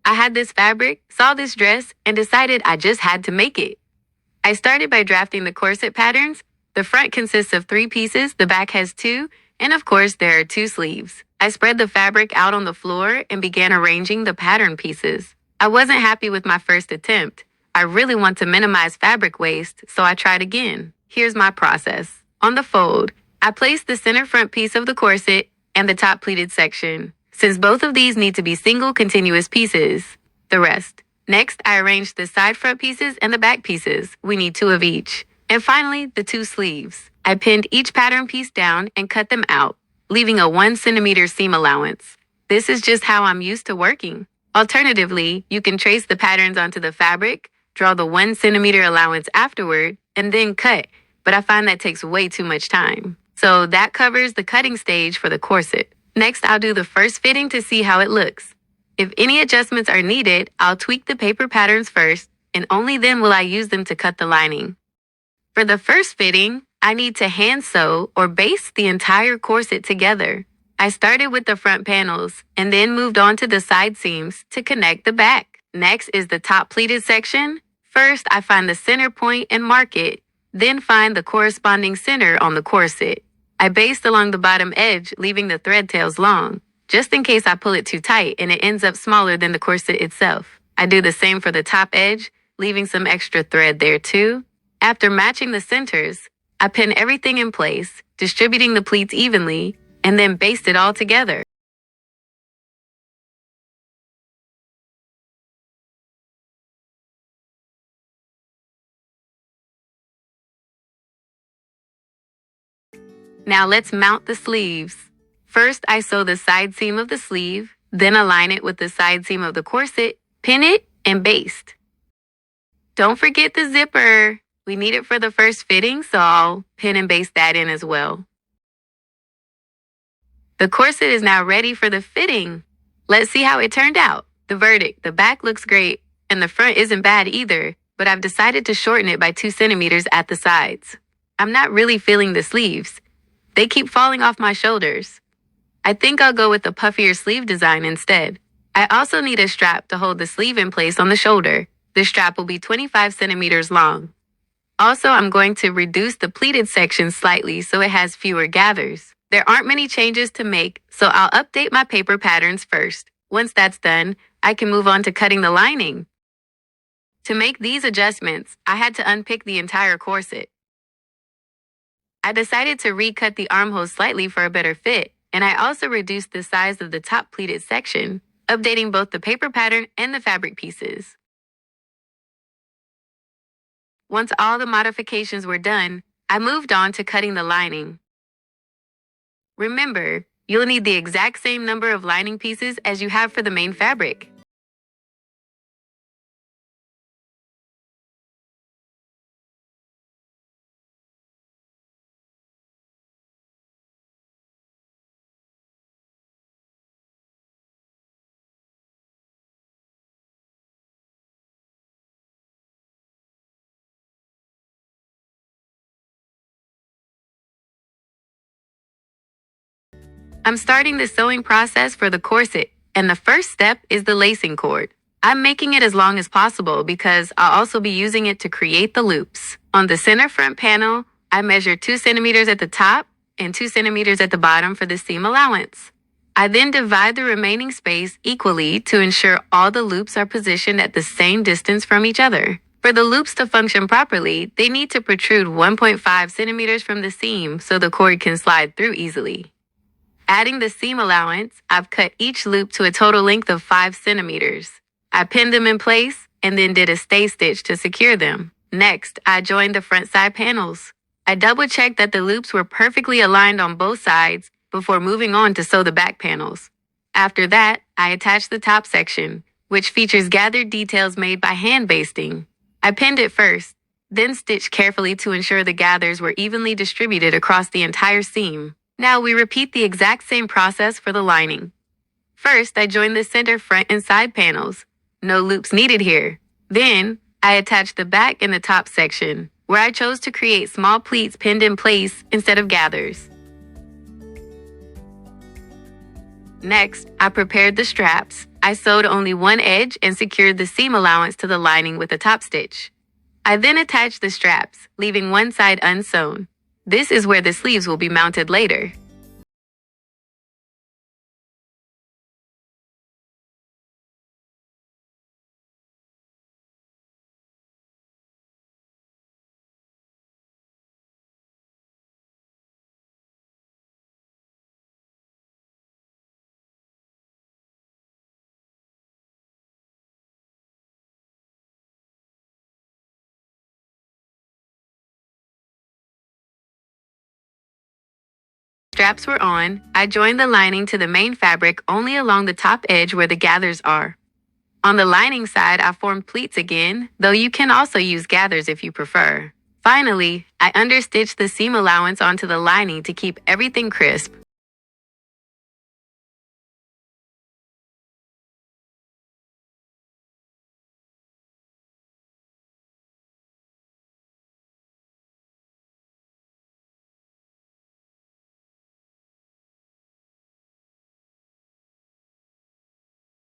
I had this fabric, saw this dress, and decided I just had to make it. I started by drafting the corset patterns. The front consists of 3 pieces, the back has 2, and of course there are 2 sleeves. I spread the fabric out on the floor and began arranging the pattern pieces. I wasn't happy with my first attempt. I really want to minimize fabric waste, so I tried again. Here's my process. On the fold, I placed the center front piece of the corset and the top pleated section, since both of these need to be single continuous pieces. The rest. Next, I arranged the side front pieces and the back pieces. We need 2 of each. And finally, the 2 sleeves. I pinned each pattern piece down and cut them out, leaving a 1 centimeter seam allowance. This is just how I'm used to working. Alternatively, you can trace the patterns onto the fabric, draw the 1 centimeter allowance afterward, and then cut, but I find that takes way too much time. So that covers the cutting stage for the corset. Next, I'll do the first fitting to see how it looks. If any adjustments are needed, I'll tweak the paper patterns first, and only then will I use them to cut the lining. For the first fitting, I need to hand sew or baste the entire corset together. I started with the front panels and then moved on to the side seams to connect the back. Next is the top pleated section. First, I find the center point and mark it, then find the corresponding center on the corset. I baste along the bottom edge, leaving the thread tails long, just in case I pull it too tight and it ends up smaller than the corset itself. I do the same for the top edge, leaving some extra thread there too. After matching the centers, I pin everything in place, distributing the pleats evenly, and then baste it all together. Now let's mount the sleeves. First, I sew the side seam of the sleeve, then align it with the side seam of the corset, pin it, and baste. Don't forget the zipper. We need it for the first fitting, so I'll pin and baste that in as well. The corset is now ready for the fitting. Let's see how it turned out. The verdict: the back looks great, and the front isn't bad either, but I've decided to shorten it by 2 centimeters at the sides. I'm not really feeling the sleeves. They keep falling off my shoulders. I think I'll go with the puffier sleeve design instead. I also need a strap to hold the sleeve in place on the shoulder. The strap will be 25 centimeters long. Also, I'm going to reduce the pleated section slightly so it has fewer gathers. There aren't many changes to make, so I'll update my paper patterns first. Once that's done, I can move on to cutting the lining. To make these adjustments, I had to unpick the entire corset. I decided to recut the armholes slightly for a better fit, and I also reduced the size of the top pleated section, updating both the paper pattern and the fabric pieces. Once all the modifications were done, I moved on to cutting the lining. Remember, you'll need the exact same number of lining pieces as you have for the main fabric. I'm starting the sewing process for the corset, and the first step is the lacing cord. I'm making it as long as possible because I'll also be using it to create the loops. On the center front panel, I measure 2 centimeters at the top and 2 centimeters at the bottom for the seam allowance. I then divide the remaining space equally to ensure all the loops are positioned at the same distance from each other. For the loops to function properly, they need to protrude 1.5 centimeters from the seam so the cord can slide through easily. Adding the seam allowance, I've cut each loop to a total length of 5 centimeters. I pinned them in place and then did a stay stitch to secure them. Next, I joined the front side panels. I double-checked that the loops were perfectly aligned on both sides before moving on to sew the back panels. After that, I attached the top section, which features gathered details made by hand basting. I pinned it first, then stitched carefully to ensure the gathers were evenly distributed across the entire seam. Now we repeat the exact same process for the lining. First, I joined the center front and side panels. No loops needed here. Then, I attached the back and the top section, where I chose to create small pleats pinned in place instead of gathers. Next, I prepared the straps. I sewed only one edge and secured the seam allowance to the lining with a top stitch. I then attached the straps, leaving one side unsewn. This is where the sleeves will be mounted later. Straps were on, I joined the lining to the main fabric only along the top edge where the gathers are. On the lining side, I formed pleats again, though you can also use gathers if you prefer. Finally, I understitched the seam allowance onto the lining to keep everything crisp.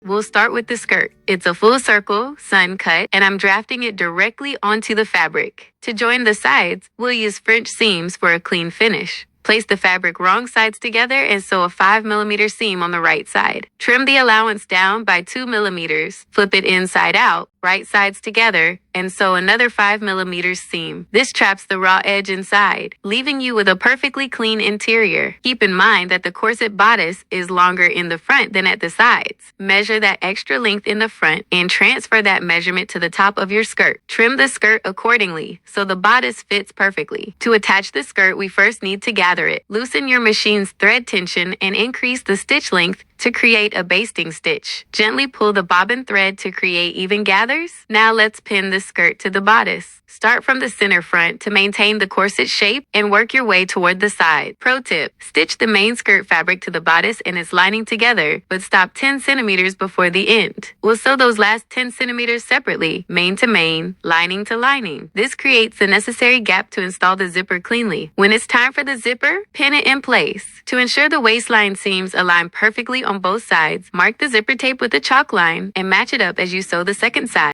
We'll start with the skirt. It's a full circle, sun cut, and I'm drafting it directly onto the fabric. To join the sides, we'll use French seams for a clean finish. Place the fabric wrong sides together and sew a 5mm seam on the right side. Trim the allowance down by 2mm, flip it inside out, right sides together, and sew another 5mm seam. This traps the raw edge inside, leaving you with a perfectly clean interior. Keep in mind that the corset bodice is longer in the front than at the sides. Measure that extra length in the front and transfer that measurement to the top of your skirt. Trim the skirt accordingly so the bodice fits perfectly. To attach the skirt, we first need to gather it. Loosen your machine's thread tension and increase the stitch length to create a basting stitch. Gently pull the bobbin thread to create even gathers. Now let's pin the skirt to the bodice. Start from the center front to maintain the corset shape and work your way toward the side. Pro tip, stitch the main skirt fabric to the bodice and its lining together, but stop 10 centimeters before the end. We'll sew those last 10 centimeters separately, main to main, lining to lining. This creates the necessary gap to install the zipper cleanly. When it's time for the zipper, pin it in place. To ensure the waistline seams align perfectly on both sides, mark the zipper tape with a chalk line and match it up as you sew the second side.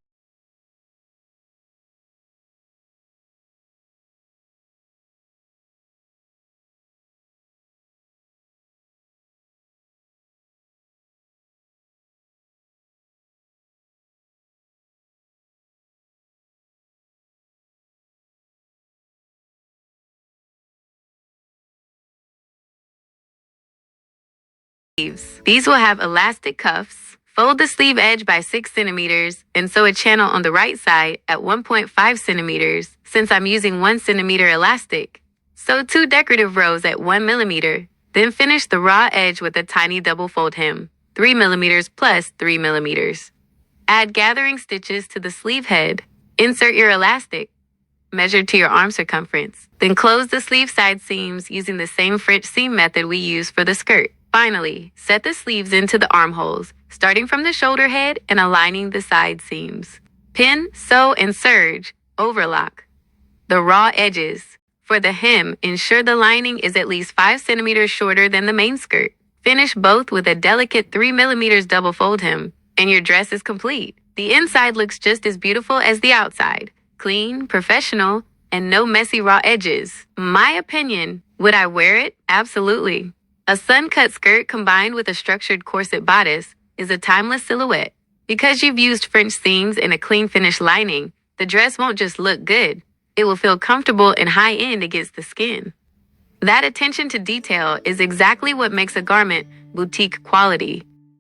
These will have elastic cuffs. Fold the sleeve edge by 6 centimeters and sew a channel on the right side at 1.5 centimeters since I'm using 1 centimeter elastic. Sew 2 decorative rows at 1 millimeter, then finish the raw edge with a tiny double fold hem, 3 millimeters plus 3 millimeters. Add gathering stitches to the sleeve head. Insert your elastic, measured to your arm circumference. Then close the sleeve side seams using the same French seam method we used for the skirt. Finally, set the sleeves into the armholes, starting from the shoulder head and aligning the side seams. Pin, sew, and serge, overlock the raw edges. For the hem, ensure the lining is at least 5 centimeters shorter than the main skirt. Finish both with a delicate 3 millimeters double fold hem, and your dress is complete. The inside looks just as beautiful as the outside. Clean, professional, and no messy raw edges. My opinion, would I wear it? Absolutely. A sun-cut skirt combined with a structured corset bodice is a timeless silhouette. Because you've used French seams and a clean finish lining, the dress won't just look good. It will feel comfortable and high-end against the skin. That attention to detail is exactly what makes a garment boutique quality.